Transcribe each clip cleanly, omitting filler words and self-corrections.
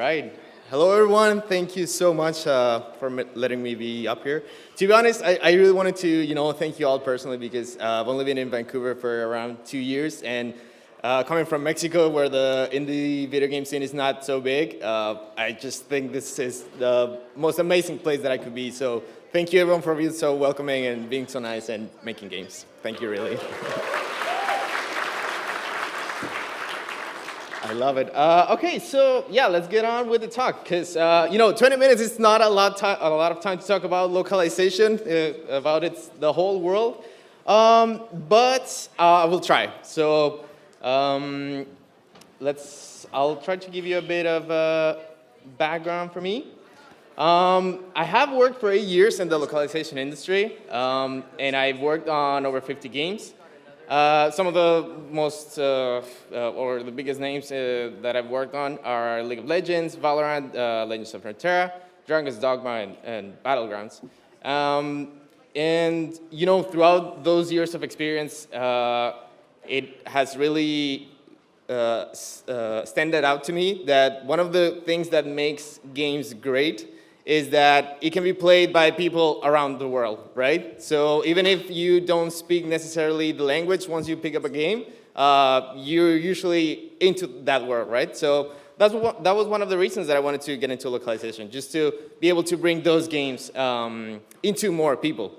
right. Hello, everyone. Thank you so much for letting me be up here. To be honest, I really wanted to, thank you all personally because I've only been in Vancouver for around 2 years, and coming from Mexico, where the indie video game scene is not so big, I just think this is the most amazing place that I could be. So thank you, everyone, for being so welcoming and being so nice and making games. Thank you, really. I love it. Okay, so yeah, let's get on with the talk, because 20 minutes is not a lot of time to talk about localization, about the whole world, but I will try. So I'll try to give you a bit of background for me. I have worked for 8 years in the localization industry, and I've worked on over 50 games. Some of the most, or the biggest names that I've worked on are League of Legends, Valorant, Legends of Runeterra, Dragon's Dogma, and Battlegrounds. And, throughout those years of experience, it has really standed out to me that one of the things that makes games great is that it can be played by people around the world, right? So even if you don't speak necessarily the language, once you pick up a game, you're usually into that world, right? So that was one of the reasons that I wanted to get into localization, just to be able to bring those games into more people.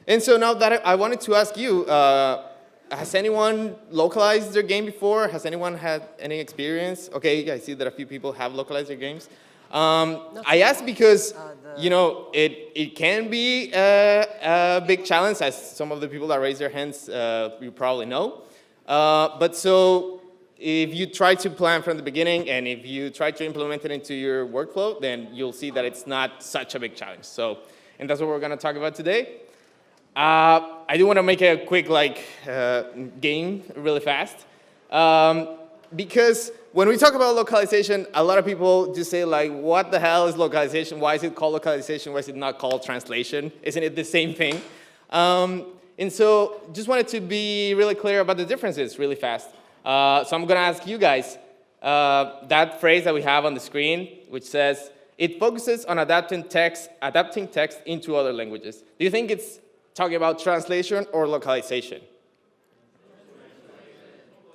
And so now that I wanted to ask you, has anyone localized their game before? Has anyone had any experience? Okay, I see that a few people have localized their games. I ask because, it can be a big challenge, as some of the people that raise their hands, you probably know. But so if you try to plan from the beginning and if you try to implement it into your workflow, then you'll see that it's not such a big challenge. So, and that's what we're going to talk about today. I do want to make a quick game really fast. Because when we talk about localization, a lot of people just say, what the hell is localization? Why is it called localization? Why is it not called translation? Isn't it the same thing? And so just wanted to be really clear about the differences really fast. So I'm going to ask you guys that phrase that we have on the screen, which says, it focuses on adapting text into other languages. Do you think it's talking about translation or localization?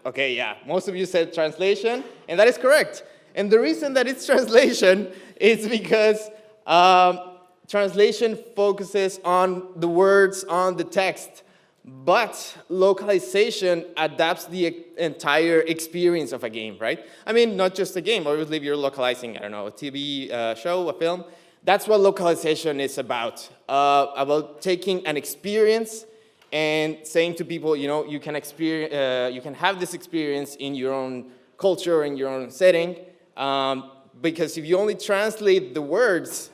Okay, yeah, most of you said translation, and that is correct. And the reason that it's translation is because translation focuses on the words on the text, but localization adapts the entire experience of a game, right? I mean, not just a game. Obviously, if you're localizing, I don't know, a TV show, a film, that's what localization is about taking an experience and saying to people, you can have this experience in your own culture, in your own setting, because if you only translate the words,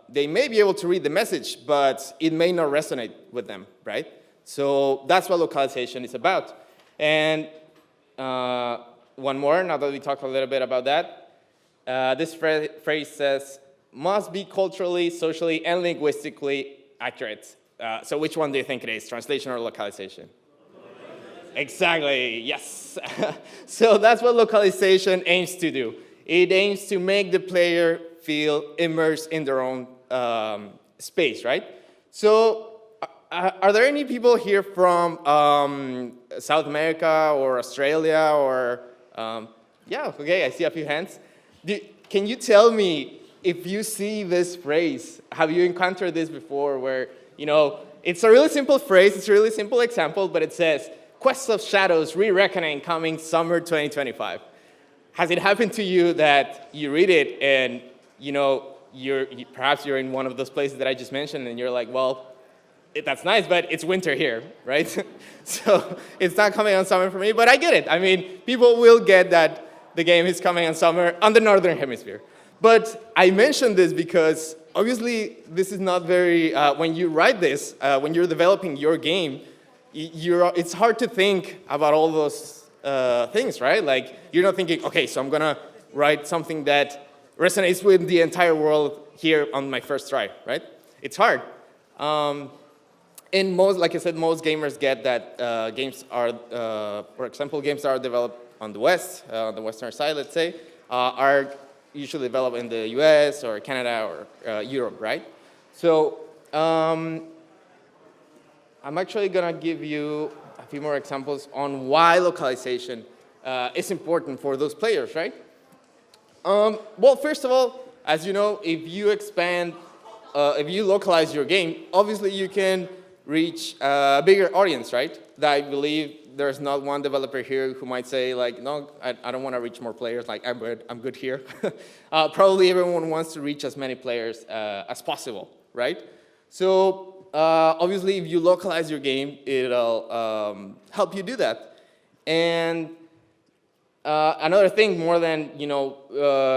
they may be able to read the message, but it may not resonate with them, right? So that's what localization is about. And one more, now that we talked a little bit about that, this phrase says, must be culturally, socially, and linguistically accurate. So which one do you think it is, translation or localization? Exactly, yes. So that's what localization aims to do. It aims to make the player feel immersed in their own space, right? So are there any people here from South America or Australia or, yeah, okay, I see a few hands. Can you tell me if you see this phrase, have you encountered this before where, it's a really simple phrase, it's a really simple example, but it says, Quest of Shadows Re-Reckoning coming summer 2025. Has it happened to you that you read it and, perhaps you're in one of those places that I just mentioned and you're like, well, that's nice, but it's winter here, right? So it's not coming on summer for me, but I get it. I mean, people will get that the game is coming on summer on the Northern Hemisphere. But I mentioned this because obviously this is not very, when you write this, when you're developing your game, it's hard to think about all those things, right? Like you're not thinking, okay, so I'm gonna write something that resonates with the entire world here on my first try, right? It's hard. And like I said, most gamers get that games are, for example, games that are developed on the West, on the Western side, let's say, are usually developed in the US or Canada or Europe, right? So I'm actually gonna give you a few more examples on why localization is important for those players, right? Well, first of all, as you know, if you localize your game, obviously you can reach a bigger audience, right? That I believe there's not one developer here who might say like, no, I don't want to reach more players, like I'm good here. Probably everyone wants to reach as many players as possible, right? So obviously if you localize your game, it'll help you do that. And another thing, more than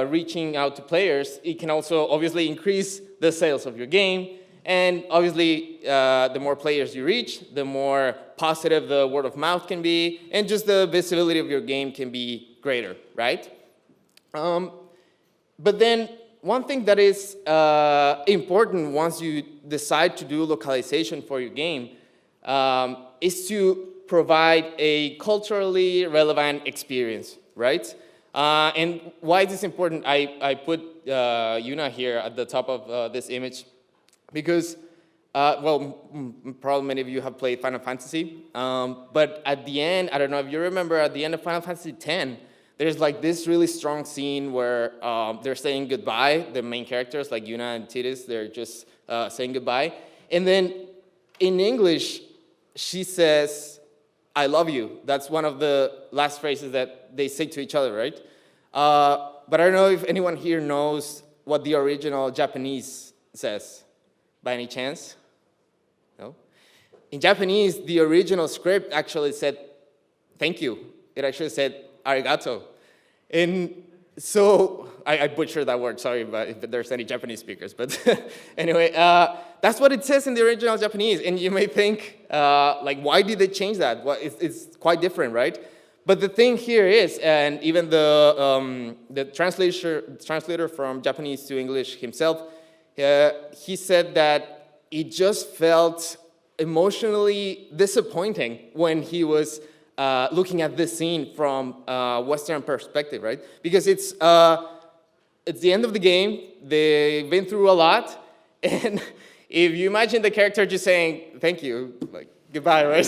reaching out to players, it can also obviously increase the sales of your game. And obviously, the more players you reach, the more positive the word of mouth can be, and just the visibility of your game can be greater, right? But then one thing that is important once you decide to do localization for your game is to provide a culturally relevant experience, right? And why is this important? I put Yuna here at the top of this image because, probably many of you have played Final Fantasy, but at the end, I don't know if you remember, at the end of Final Fantasy X, there's like this really strong scene where they're saying goodbye, the main characters like Yuna and Tidus, they're just saying goodbye. And then in English, she says, I love you. That's one of the last phrases that they say to each other, right? But I don't know if anyone here knows what the original Japanese says, by any chance? No? In Japanese, the original script actually said, thank you. It actually said, arigato. And so, I butchered that word, sorry if there's any Japanese speakers. But anyway, that's what it says in the original Japanese. And you may think, like, why did they change that? Well, it's quite different, right? But the thing here is, and even the translator from Japanese to English himself, he said that it just felt emotionally disappointing when he was looking at this scene from a Western perspective, right? Because it's the end of the game, they've been through a lot, and if you imagine the character just saying, thank you, like, goodbye, right?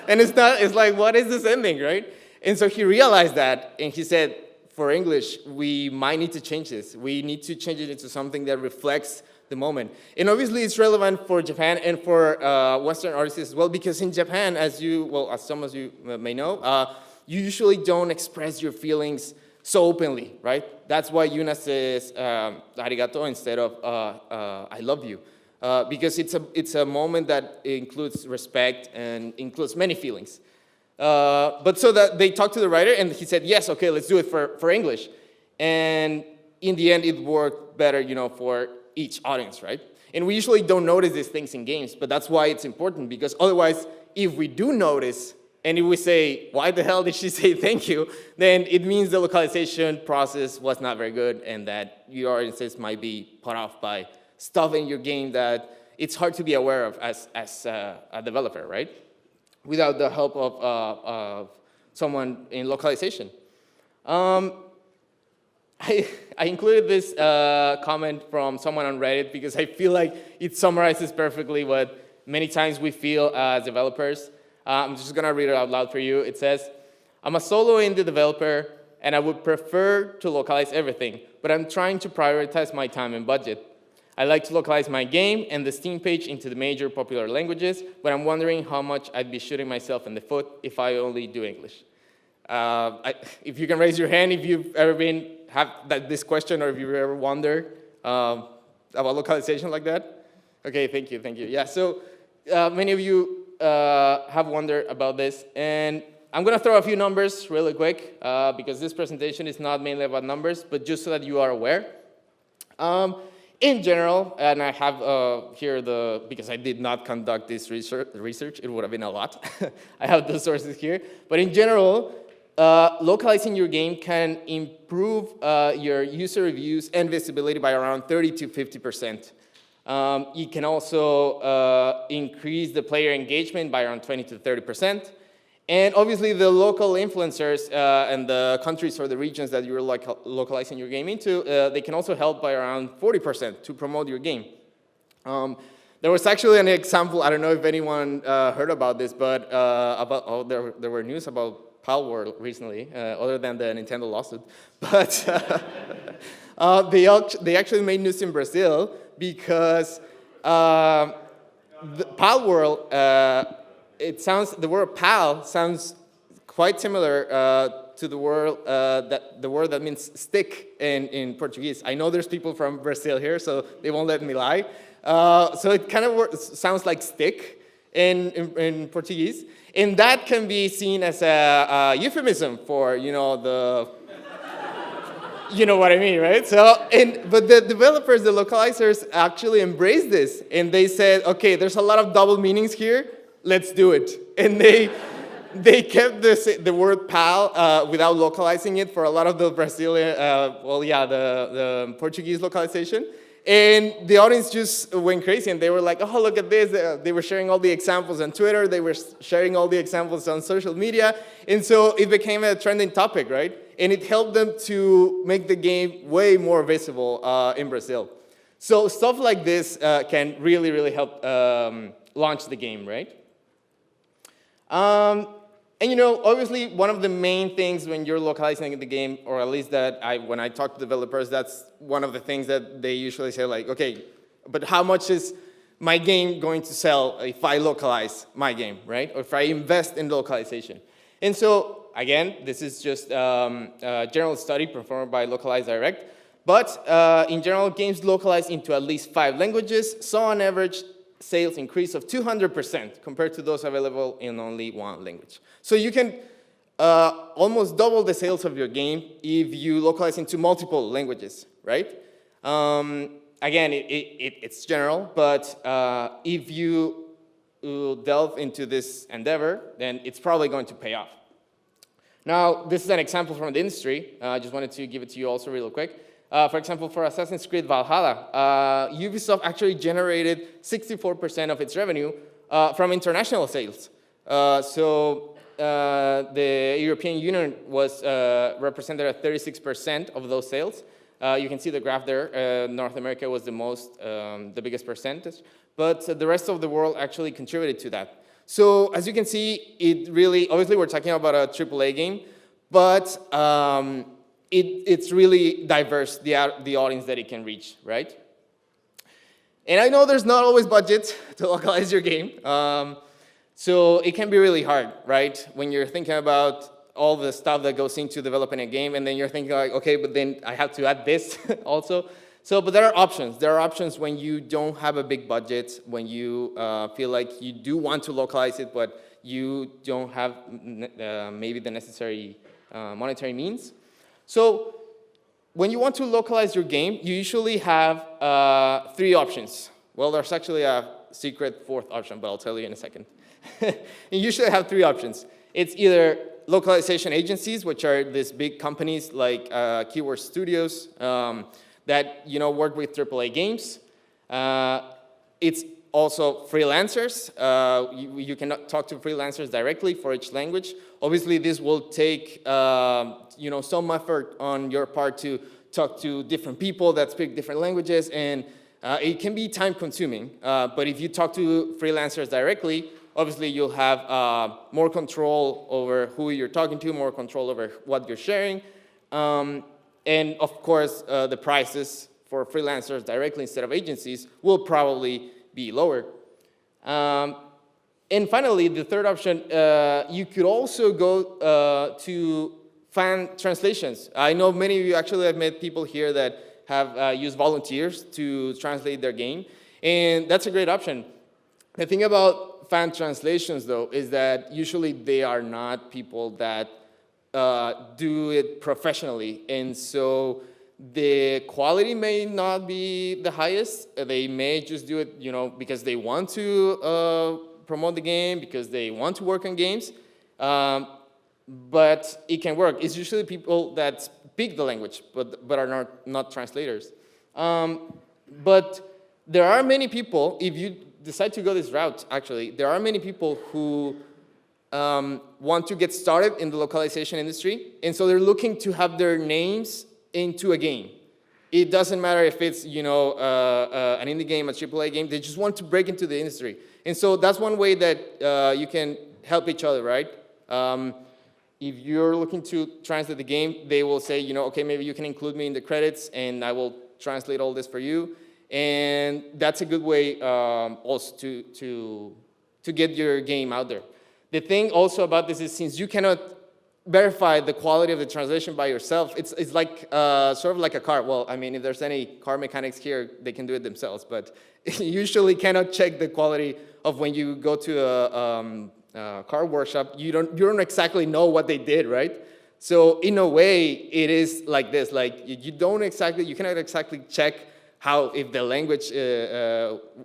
And it's like, what is this ending, right? And so he realized that, and he said, for English, we might need to change this. We need to change it into something that reflects the moment. And obviously it's relevant for Japan and for Western artists as well, because in Japan, as some of you may know, you usually don't express your feelings so openly, right? That's why Yuna says arigato instead of I love you. Because it's a moment that includes respect and includes many feelings. But so that they talked to the writer and he said, yes, okay, let's do it for English. And in the end, it worked better, for each audience, right? And we usually don't notice these things in games, but that's why it's important, because otherwise, if we do notice, and if we say, why the hell did she say thank you, then it means the localization process was not very good and that your audiences might be put off by stuff in your game that it's hard to be aware of as a developer, right? Without the help of someone in localization. I included this comment from someone on Reddit because I feel like it summarizes perfectly what many times we feel as developers. I'm just gonna read it out loud for you. It says, I'm a solo indie developer and I would prefer to localize everything, but I'm trying to prioritize my time and budget. I like to localize my game and the Steam page into the major popular languages, but I'm wondering how much I'd be shooting myself in the foot if I only do English. If you can raise your hand if you've ever have this question or if you've ever wondered about localization like that. Okay, thank you. Yeah, so many of you have wondered about this, and I'm gonna throw a few numbers really quick because this presentation is not mainly about numbers, but just so that you are aware. In general, and I have here because I did not conduct this research, it would have been a lot. I have the sources here, but in general, localizing your game can improve your user reviews and visibility by around 30 to 50%. You can also increase the player engagement by around 20 to 30%. And obviously, the local influencers and the countries or the regions that you're localizing your game into, they can also help by around 40% to promote your game. There was actually an example, I don't know if anyone heard about this, but there were news about Pal World recently, other than the Nintendo lawsuit. But they actually made news in Brazil because the Pal World, the word pal sounds quite similar to the word that means stick in Portuguese. I know there's people from Brazil here, so they won't let me lie. So it kind of sounds like stick in Portuguese, and that can be seen as a euphemism for you know what I mean, right? But the developers, the localizers, actually embraced this, and they said, okay, there's a lot of double meanings here. Let's do it. And they kept the word pal without localizing it for a lot of the Brazilian, the Portuguese localization. And the audience just went crazy, and they were like, oh, look at this. They were sharing all the examples on Twitter. They were sharing all the examples on social media. And so it became a trending topic, right? And it helped them to make the game way more visible in Brazil. So stuff like this can really, really help launch the game, right? And obviously, one of the main things when you're localizing the game, or at least when I talk to developers, that's one of the things that they usually say, like, okay, but how much is my game going to sell if I localize my game, right? Or if I invest in localization. And so, again, this is just a general study performed by Localize Direct. But in general, games localized into at least 5 languages saw on average sales increase of 200% compared to those available in only 1 language. So you can almost double the sales of your game if you localize into multiple languages, right? Again, it's general, but if you delve into this endeavor, then it's probably going to pay off. Now, this is an example from the industry. I just wanted to give it to you also real quick. For example, for Assassin's Creed Valhalla, Ubisoft actually generated 64% of its revenue from international sales. The European Union was represented at 36% of those sales. You can see the graph there. North America was the biggest percentage, but the rest of the world actually contributed to that. So as you can see, it really, obviously we're talking about a AAA game, but it's really diverse, the audience that it can reach, right? And I know there's not always budget to localize your game, so it can be really hard, right? When you're thinking about all the stuff that goes into developing a game, and then you're thinking like, okay, but then I have to add this also. So, but there are options. There are options when you don't have a big budget, when you feel like you do want to localize it, but you don't have maybe the necessary monetary means. So when you want to localize your game, you usually have 3 options. Well, there's actually a secret 4th option, but I'll tell you in a second. You usually have 3 options. It's either localization agencies, which are these big companies like Keyword Studios that work with AAA games. It's also freelancers. You can talk to freelancers directly for each language. Obviously, this will take some effort on your part to talk to different people that speak different languages, and it can be time-consuming. But if you talk to freelancers directly, obviously you'll have more control over who you're talking to, more control over what you're sharing, and of course, the prices for freelancers directly instead of agencies will probably be lower. And finally, the 3rd option, you could also go to fan translations. I know many of you actually have met people here that have used volunteers to translate their game, and that's a great option. The thing about fan translations, though, is that usually they are not people that do it professionally, and so the quality may not be the highest. They may just do it, because they want to promote the game, because they want to work on games, but it can work. It's usually people that speak the language, but are not translators. But there are many people, if you decide to go this route, actually, there are many people who want to get started in the localization industry, and so they're looking to have their names into a game. It doesn't matter if it's an indie game, a AAA game. They just want to break into the industry, and so that's one way that you can help each other, right? If you're looking to translate the game, they will say, okay, maybe you can include me in the credits, and I will translate all this for you. And that's a good way also to get your game out there. The thing also about this is, since you cannot verify the quality of the translation by yourself, it's like sort of like a car. Well, I mean, if there's any car mechanics here, they can do it themselves, but you usually cannot check the quality of when you go to a car workshop. You don't exactly know what they did, right? So in a way, it is like this. Like you cannot exactly check how, if the language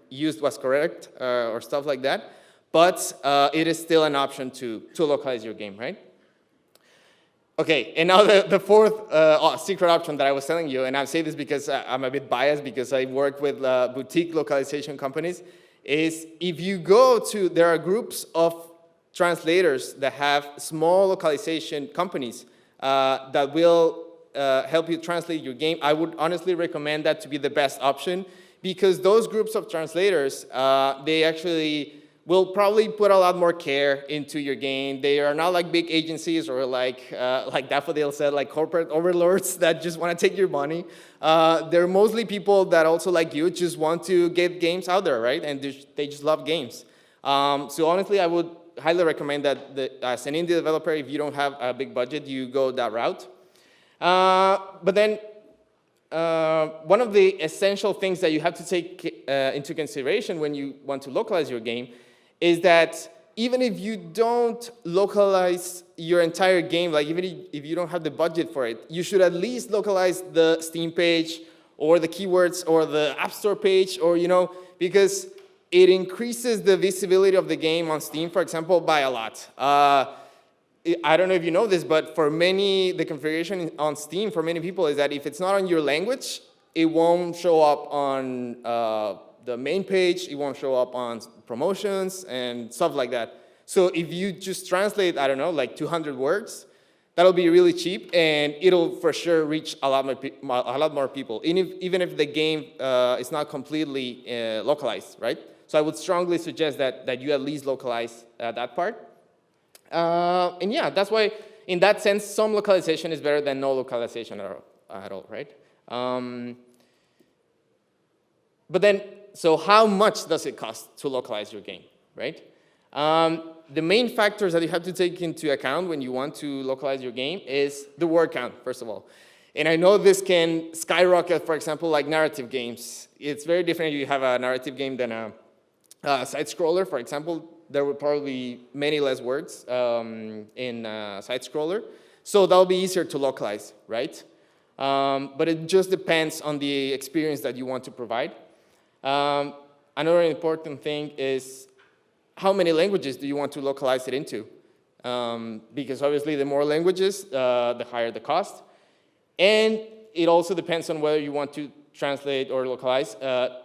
used was correct or stuff like that. But it is still an option to localize your game, right? Okay, and now the fourth secret option that I was telling you, and I say this because I'm a bit biased because I work with boutique localization companies, is if you go to, there are groups of translators that have small localization companies that will help you translate your game. I would honestly recommend that to be the best option, because those groups of translators, they actually will probably put a lot more care into your game. They are not like big agencies or like Daffodil said, like corporate overlords that just want to take your money. They're mostly people that also, like you, just want to get games out there, right? And they just love games. So honestly, I would highly recommend that as an indie developer, if you don't have a big budget, you go that route. But then one of the essential things that you have to take into consideration when you want to localize your game is that even if you don't localize your entire game, like even if you don't have the budget for it, you should at least localize the Steam page or the keywords or the App Store page, or because it increases the visibility of the game on Steam, for example, by a lot. I don't know if you know this, but for many, the configuration on Steam for many people is that if it's not on your language, it won't show up on the main page, it won't show up on promotions and stuff like that. So if you just translate, I don't know, like 200 words, that'll be really cheap, and it'll for sure reach a lot more people, even if the game is not completely localized, right? So I would strongly suggest that you at least localize that part. And yeah, that's why, in that sense, some localization is better than no localization at all, right? But then, so how much does it cost to localize your game, right? The main factors that you have to take into account when you want to localize your game is the word count, first of all. And I know this can skyrocket, for example, like narrative games. It's very different if you have a narrative game than a side-scroller, for example. There will probably be many less words in a side-scroller. So that'll be easier to localize, right? But it just depends on the experience that you want to provide. Another important thing is how many languages do you want to localize it into? Because obviously the more languages, the higher the cost. And it also depends on whether you want to translate or localize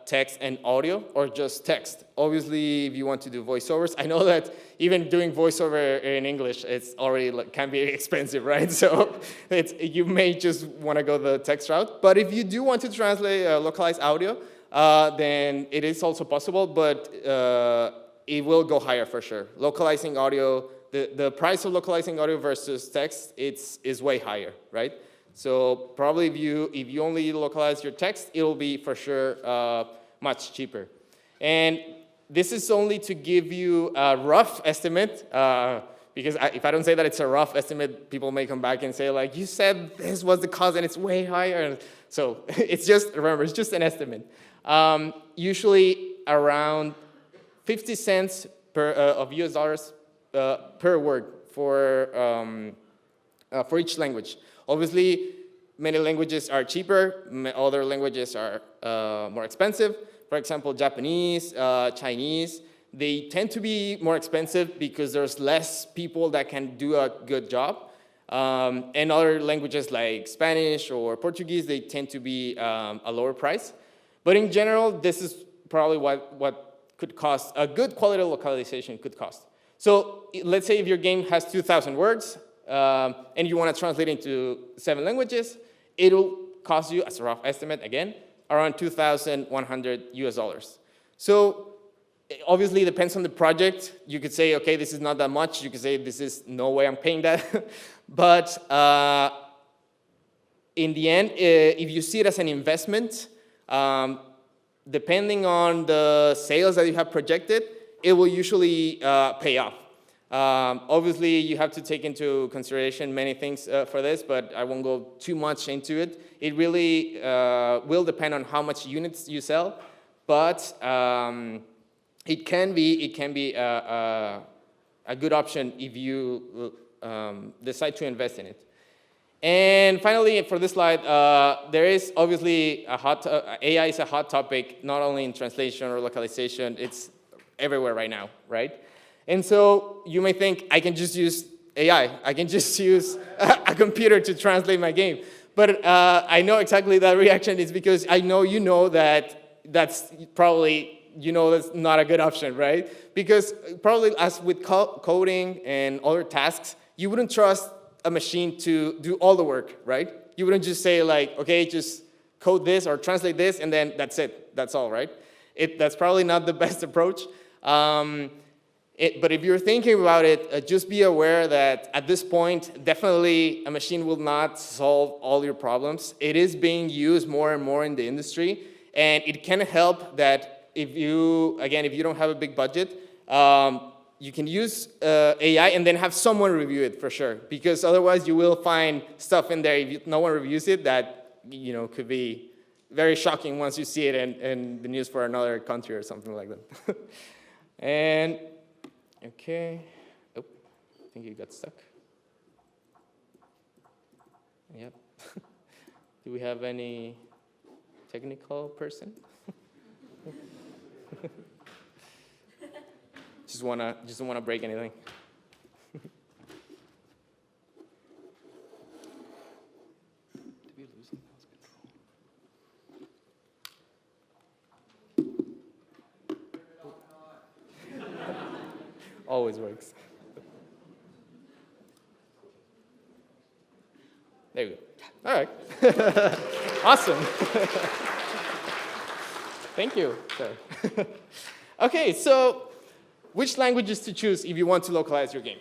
text and audio or just text. Obviously, if you want to do voiceovers, I know that even doing voiceover in English, it's already can be expensive, right? So you may just want to go the text route. But if you do want to translate localize audio, then it is also possible, but it will go higher for sure. Localizing audio, the price of localizing audio versus text, is way higher, right? So probably if you only localize your text, it will be for sure much cheaper. And this is only to give you a rough estimate, because if I don't say that it's a rough estimate, people may come back and say, like, you said this was the cost and it's way higher. So remember, it's just an estimate. Usually around 50 cents of US dollars per word for each language. Obviously, many languages are cheaper, other languages are more expensive. For example, Japanese, Chinese, they tend to be more expensive because there's less people that can do a good job. And other languages like Spanish or Portuguese, they tend to be a lower price. But in general, this is probably what could cost, a good quality localization could cost. So let's say if your game has 2,000 words and you want to translate into 7 languages, it'll cost you, as a rough estimate again, around $2,100 US. So obviously it depends on the project. You could say, okay, this is not that much. You could say, this is no way I'm paying that. But in the end, if you see it as an investment, depending on the sales that you have projected, it will usually pay off. Obviously, you have to take into consideration many things for this, but I won't go too much into it. It really will depend on how much units you sell, but it can be a good option if you decide to invest in it. And finally, for this slide, there is obviously AI is a hot topic, not only in translation or localization, it's everywhere right now, right? And so you may think, I can just use AI. I can just use a computer to translate my game. But I know exactly that reaction is because I know you know that that's probably, you know, that's not a good option, right? Because probably as with coding and other tasks, you wouldn't trust a machine to do all the work, right? You wouldn't just say like, okay, just code this or translate this and then that's it, that's all, right? That's probably not the best approach. But if you're thinking about it, just be aware that at this point, definitely a machine will not solve all your problems. It is being used more and more in the industry, and it can help that if you don't have a big budget, you can use AI and then have someone review it for sure, because otherwise you will find stuff in there if no one reviews it that, you know, could be very shocking once you see it in the news for another country or something like that. And okay, oh, I think you got stuck. Yep. Do we have any technical person? Just don't wanna break anything. Did we lose the mouse control? Always works. There you go. All right. Awesome. Thank you. Okay, so which languages to choose if you want to localize your game?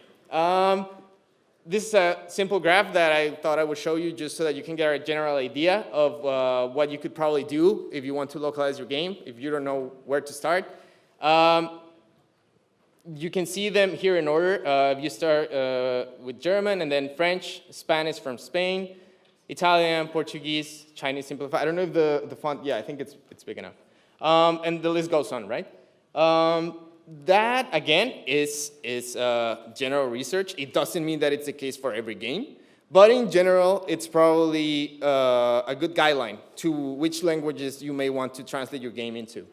This is a simple graph that I thought I would show you just so that you can get a general idea of what you could probably do if you want to localize your game, if you don't know where to start. You can see them here in order. You start with German and then French, Spanish from Spain, Italian, Portuguese, Chinese simplified. I don't know if the font, yeah, I think it's big enough. And the list goes on, right? That, again, is general research. It doesn't mean that it's the case for every game. But in general, it's probably a good guideline to which languages you may want to translate your game into.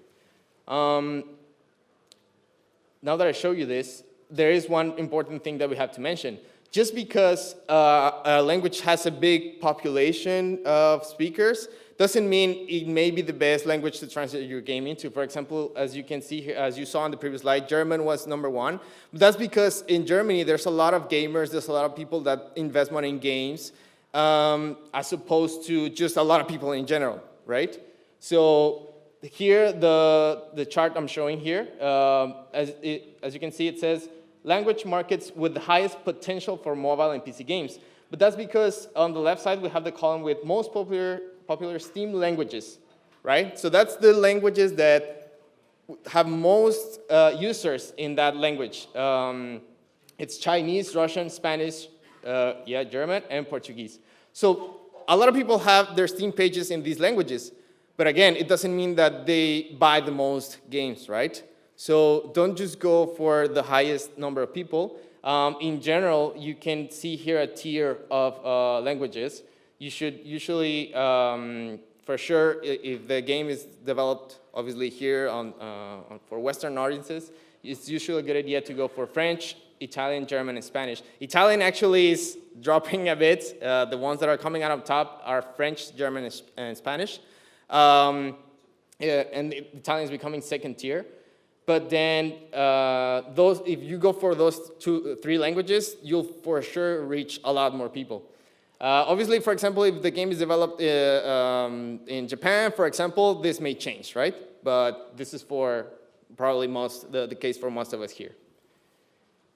Now that I show you this, there is one important thing that we have to mention. Just because a language has a big population of speakers doesn't mean it may be the best language to translate your game into. For example, as you can see here, as you saw on the previous slide, German was #1. But that's because in Germany, there's a lot of gamers, there's a lot of people that invest money in games, as opposed to just a lot of people in general, right? So here, the chart I'm showing here, as you can see, it says language markets with the highest potential for mobile and PC games. But that's because on the left side, we have the column with most popular Steam languages, right? So that's the languages that have most users in that language. It's Chinese, Russian, Spanish, German, and Portuguese. So a lot of people have their Steam pages in these languages. But again, it doesn't mean that they buy the most games, right? So don't just go for the highest number of people. In general, you can see here a tier of languages. You should usually, for sure, if the game is developed, obviously here for Western audiences, it's usually a good idea to go for French, Italian, German, and Spanish. Italian actually is dropping a bit. The ones that are coming out on top are French, German, and Spanish. And Italian is becoming second tier. but then if you go for those 2-3 languages, you'll for sure reach a lot more people. Obviously, for example, if the game is developed in Japan, for example, this may change, right? But this is for probably the case for most of us here.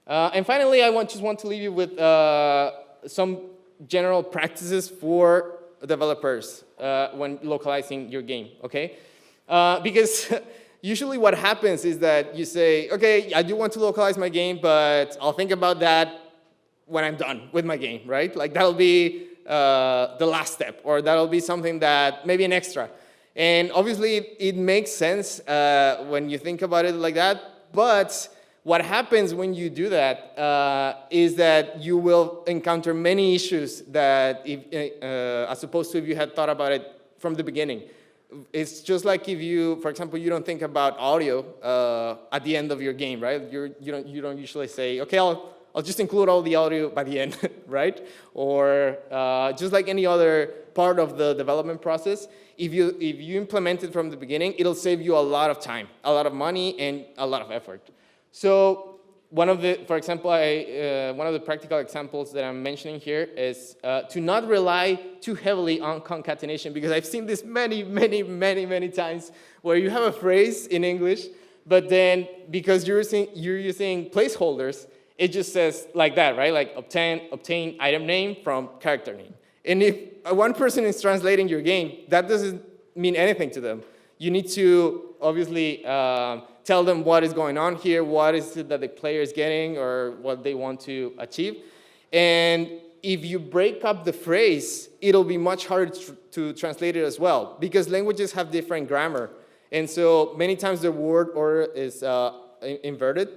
And finally, I just want to leave you with some general practices for developers when localizing your game, okay? Because usually what happens is that you say, okay, I do want to localize my game, but I'll think about that when I'm done with my game, right? Like that'll be the last step, or that'll be something that maybe an extra. And obviously it makes sense when you think about it like that, but what happens when you do that is that you will encounter many issues that, as opposed to if you had thought about it from the beginning. It's just like if you, for example, you don't think about audio at the end of your game, right? You don't usually say, okay, I'll just include all the audio by the end, right? Or just like any other part of the development process, if you implement it from the beginning, it'll save you a lot of time, a lot of money, and a lot of effort. So one of the practical examples that I'm mentioning here is to not rely too heavily on concatenation, because I've seen this many times where you have a phrase in English, but then because you're using placeholders, it just says like that, right? Like obtain item name from character name. And if one person is translating your game, that doesn't mean anything to them. You need to obviously tell them what is going on here, what is it that the player is getting, or what they want to achieve. And if you break up the phrase, it'll be much harder to translate it as well, because languages have different grammar. And so many times the word order is inverted.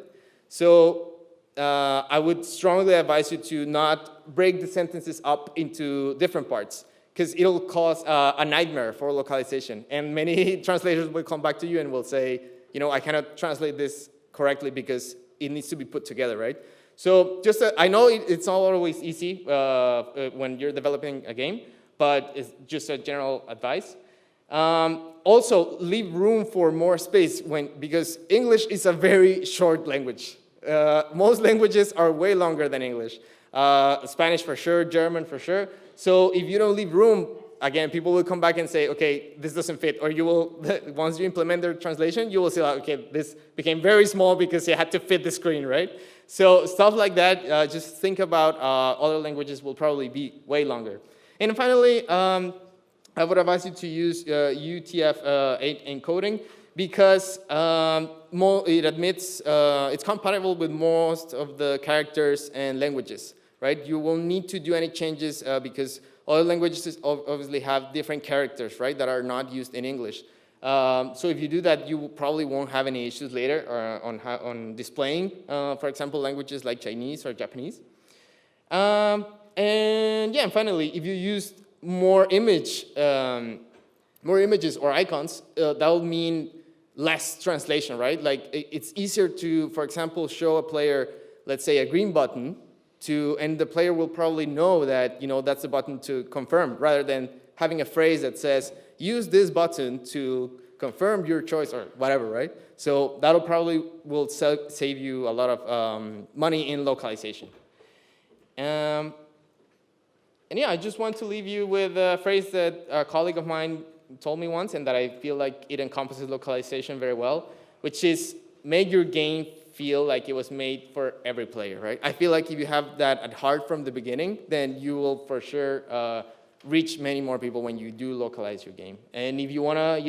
So I would strongly advise you to not break the sentences up into different parts, because it'll cause a nightmare for localization. And many translators will come back to you and will say, I cannot translate this correctly because it needs to be put together, right? So I know it's not always easy when you're developing a game, but it's just a general advice. Also, leave room for more space because English is a very short language. Most languages are way longer than English. Spanish for sure, German for sure. So if you don't leave room, again, people will come back and say, okay, this doesn't fit. Or you will, once you implement their translation, you will see, like, okay, this became very small because it had to fit the screen, right? So stuff like that, just think about other languages will probably be way longer. And finally, I would advise you to use UTF-8 encoding, because it admits, it's compatible with most of the characters and languages, right? You won't need to do any changes because other languages obviously have different characters, right, that are not used in English. So if you do that, you probably won't have any issues later on displaying, for example, languages like Chinese or Japanese. And yeah, finally, if you use more images or icons, that will mean less translation, right? Like it's easier to, for example, show a player, let's say, a green button, and the player will probably know that that's a button to confirm, rather than having a phrase that says, use this button to confirm your choice or whatever, right? So that'll probably will save you a lot of money in localization. And yeah, I just want to leave you with a phrase that a colleague of mine told me once, and that I feel like it encompasses localization very well, which is make your game feel like it was made for every player, right? I feel like if you have that at heart from the beginning, then you will for sure reach many more people when you do localize your game. And if you wanna,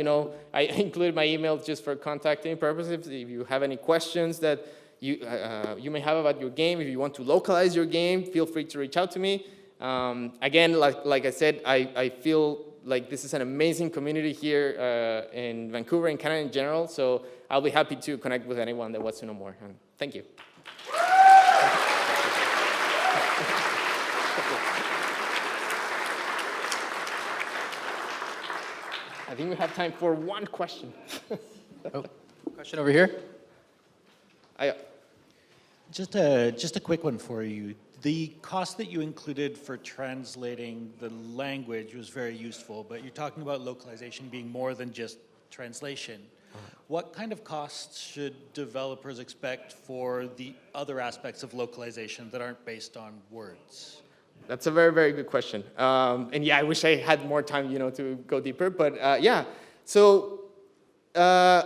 I included my email just for contacting purposes. If you have any questions that you may have about your game, if you want to localize your game, feel free to reach out to me. Again, like I said, I feel like this is an amazing community here in Vancouver and Canada in general, so I'll be happy to connect with anyone that wants to know more. And thank you. I think we have time for one question. Question over here. Just a quick one for you. The cost that you included for translating the language was very useful, but you're talking about localization being more than just translation. What kind of costs should developers expect for the other aspects of localization that aren't based on words? That's a very, very good question. And yeah, I wish I had more time, to go deeper. But yeah, so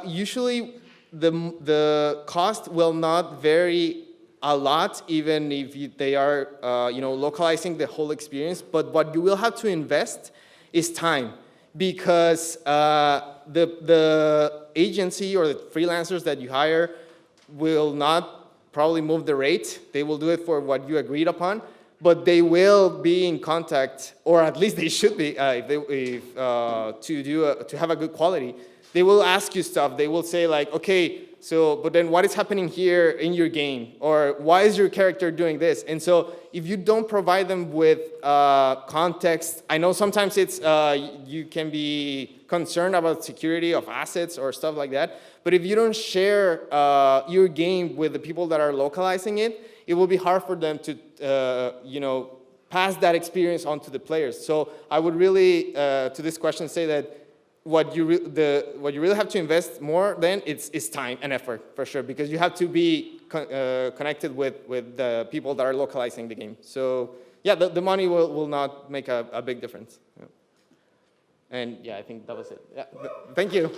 usually the cost will not vary a lot, even if they are, localizing the whole experience. But what you will have to invest is time, because the agency or the freelancers that you hire will not probably move the rate. They will do it for what you agreed upon, but they will be in contact, or at least they should be, to have a good quality. They will ask you stuff. They will say like, okay, so, but then what is happening here in your game? Or why is your character doing this? And so if you don't provide them with context, I know sometimes it's, you can be concerned about security of assets or stuff like that, but if you don't share your game with the people that are localizing it, it will be hard for them to, pass that experience on to the players. So I would really, to this question, say that what you really have to invest more then is time and effort, for sure, because you have to be connected with the people that are localizing the game. So yeah, the money will not make a big difference. Yeah. And yeah, I think that was it. Yeah. Thank you.